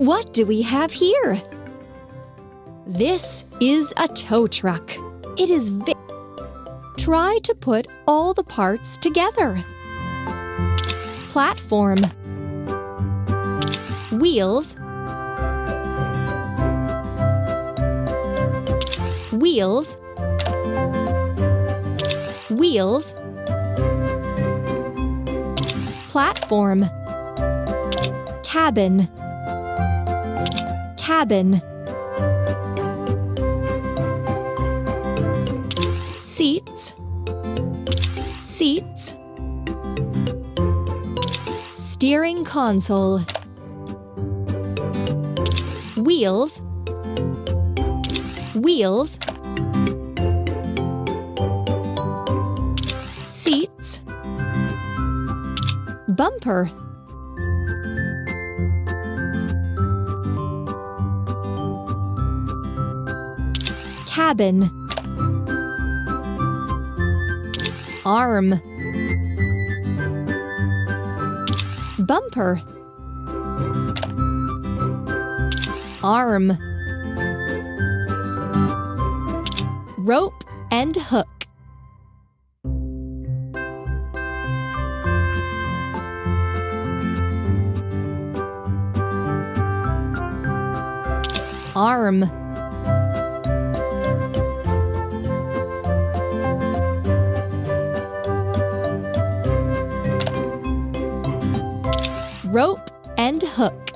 What do we have here? This is a tow truck. It is Try to put all the parts together. Platform. Wheels. Wheels. Wheels. Platform. Cabin. Cabin. Seats. Seats. Steering console. Wheels. Wheels. Seats. Bumper. Cabin. Arm. Bumper. Arm. Rope and hook. Arm. Rope and hook.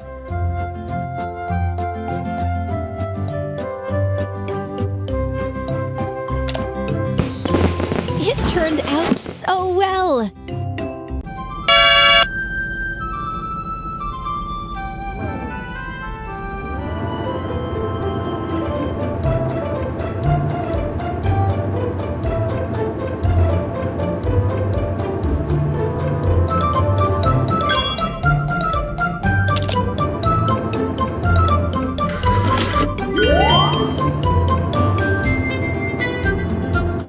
It turned out so well!